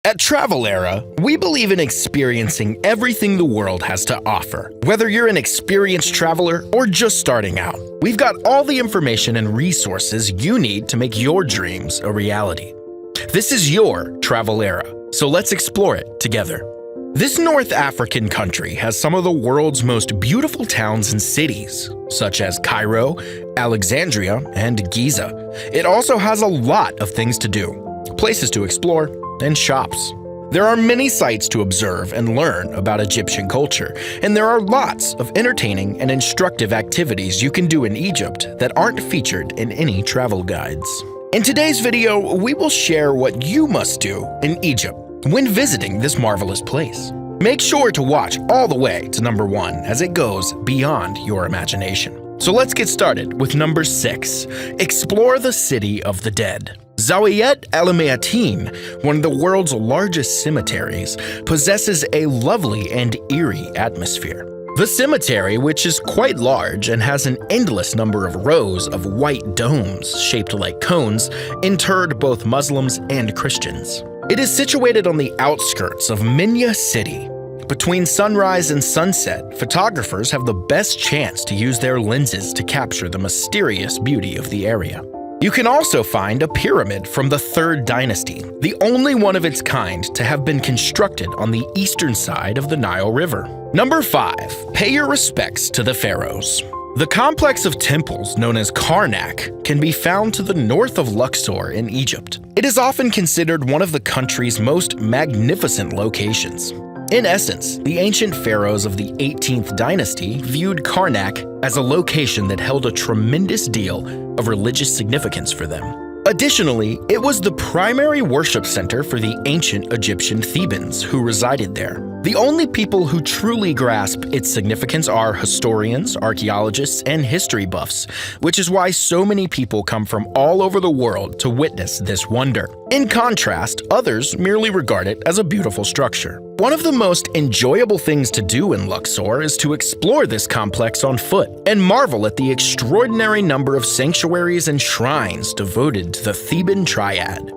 At Travel Era, we believe in experiencing everything the world has to offer. Whether you're an experienced traveler or just starting out, we've got all the information and resources you need to make your dreams a reality. This is your Travel Era, so let's explore it together. This North African country has some of the world's most beautiful towns and cities, such as Cairo, Alexandria, and Giza. It also has a lot of things to do, places to explore, and shops. There are many sites to observe and learn about Egyptian culture, and there are lots of entertaining and instructive activities you can do in Egypt that aren't featured in any travel guides. In today's video, we will share what you must do in Egypt when visiting this marvelous place. Make sure to watch all the way to number 1 as it goes beyond your imagination. So let's get started with number 6. Explore the City of the Dead. Zawiat al-Mayatin, one of the world's largest cemeteries, possesses a lovely and eerie atmosphere. The cemetery, which is quite large and has an endless number of rows of white domes shaped like cones, interred both Muslims and Christians. It is situated on the outskirts of Minya City. Between sunrise and sunset, photographers have the best chance to use their lenses to capture the mysterious beauty of the area. You can also find a pyramid from the 3rd dynasty, the only one of its kind to have been constructed on the eastern side of the Nile River. Number 5. Pay your respects to the pharaohs. The complex of temples known as Karnak can be found to the north of Luxor in Egypt. It is often considered one of the country's most magnificent locations. In essence, the ancient pharaohs of the 18th dynasty viewed Karnak as a location that held a tremendous deal of religious significance for them. Additionally, it was the primary worship center for the ancient Egyptian Thebans who resided there. The only people who truly grasp its significance are historians, archaeologists, and history buffs, which is why so many people come from all over the world to witness this wonder. In contrast, others merely regard it as a beautiful structure. One of the most enjoyable things to do in Luxor is to explore this complex on foot and marvel at the extraordinary number of sanctuaries and shrines devoted to the Theban triad.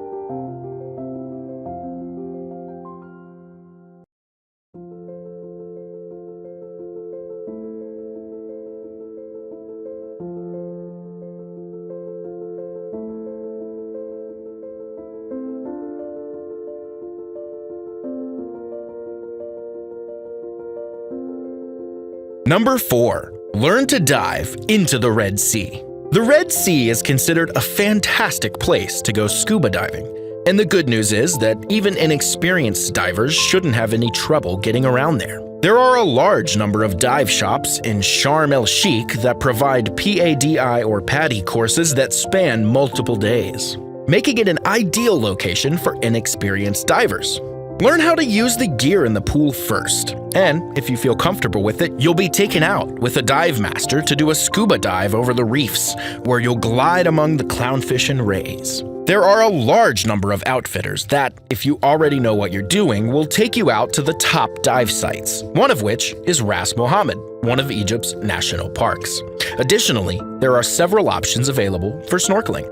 Number 4. Learn to dive into the Red Sea. The Red Sea is considered a fantastic place to go scuba diving, and the good news is that even inexperienced divers shouldn't have any trouble getting around there. There are a large number of dive shops in Sharm el-Sheikh that provide PADI or PADI courses that span multiple days, making it an ideal location for inexperienced divers. Learn how to use the gear in the pool first, and if you feel comfortable with it, you'll be taken out with a dive master to do a scuba dive over the reefs, where you'll glide among the clownfish and rays. There are a large number of outfitters that, if you already know what you're doing, will take you out to the top dive sites, one of which is Ras Mohammed, one of Egypt's national parks. Additionally, there are several options available for snorkeling.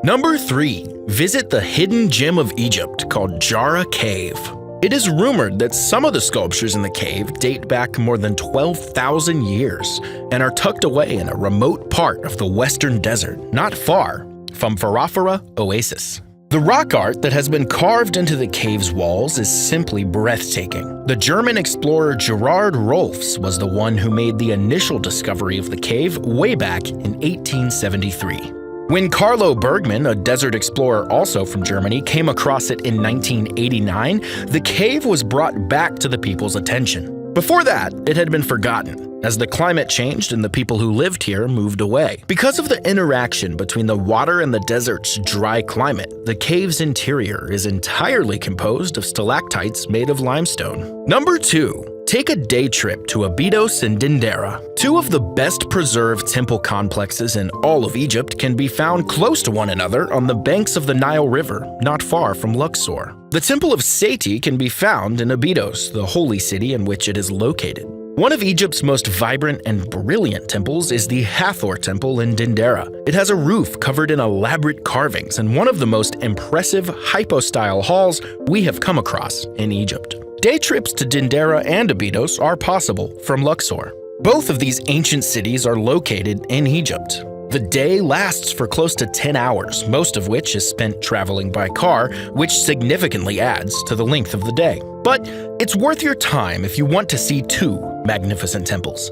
Number 3. Visit the hidden gem of Egypt called Jara Cave. It is rumored that some of the sculptures in the cave date back more than 12,000 years and are tucked away in a remote part of the western desert, not far from Farafara Oasis. The rock art that has been carved into the cave's walls is simply breathtaking. The German explorer Gerard Rolfs was the one who made the initial discovery of the cave way back in 1873. When Carlo Bergman, a desert explorer also from Germany, came across it in 1989, the cave was brought back to the people's attention. Before that, it had been forgotten, as the climate changed and the people who lived here moved away. Because of the interaction between the water and the desert's dry climate, the cave's interior is entirely composed of stalactites made of limestone. Number 2. Take a day trip to Abydos and Dendera. Two of the best preserved temple complexes in all of Egypt can be found close to one another on the banks of the Nile River, not far from Luxor. The Temple of Seti can be found in Abydos, the holy city in which it is located. One of Egypt's most vibrant and brilliant temples is the Hathor Temple in Dendera. It has a roof covered in elaborate carvings and one of the most impressive hypostyle halls we have come across in Egypt. Day trips to Dendera and Abydos are possible from Luxor. Both of these ancient cities are located in Egypt. The day lasts for close to 10 hours, most of which is spent traveling by car, which significantly adds to the length of the day. But it's worth your time if you want to see two magnificent temples.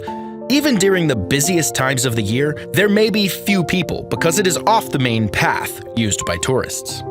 Even during the busiest times of the year, there may be few people because it is off the main path used by tourists.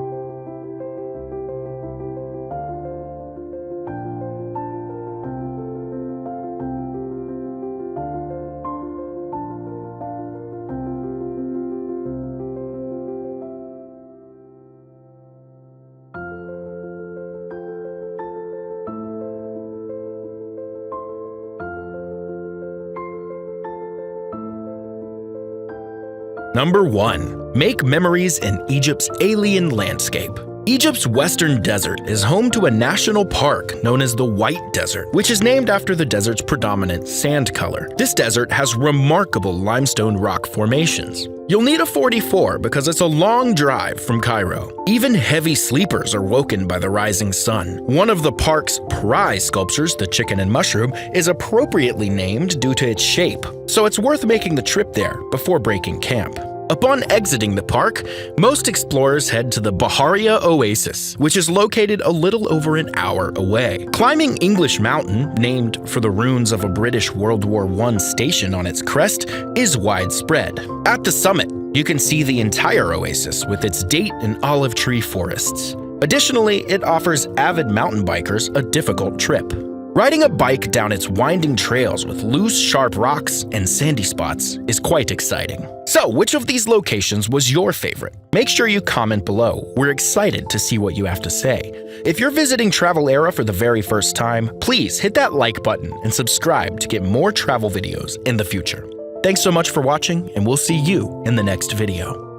Number 1. Make memories in Egypt's alien landscape. Egypt's western desert is home to a national park known as the White Desert, which is named after the desert's predominant sand color. This desert has remarkable limestone rock formations. You'll need a 44 because it's a long drive from Cairo. Even heavy sleepers are woken by the rising sun. One of the park's prize sculptures, the chicken and mushroom, is appropriately named due to its shape, so it's worth making the trip there before breaking camp. Upon exiting the park, most explorers head to the Baharia Oasis, which is located a little over an hour away. Climbing English Mountain, named for the ruins of a British World War I station on its crest, is widespread. At the summit, you can see the entire oasis with its date and olive tree forests. Additionally, it offers avid mountain bikers a difficult trip. Riding a bike down its winding trails with loose, sharp rocks and sandy spots is quite exciting. So, which of these locations was your favorite? Make sure you comment below. We're excited to see what you have to say. If you're visiting Travel Era for the very first time, please hit that like button and subscribe to get more travel videos in the future. Thanks so much for watching, and we'll see you in the next video.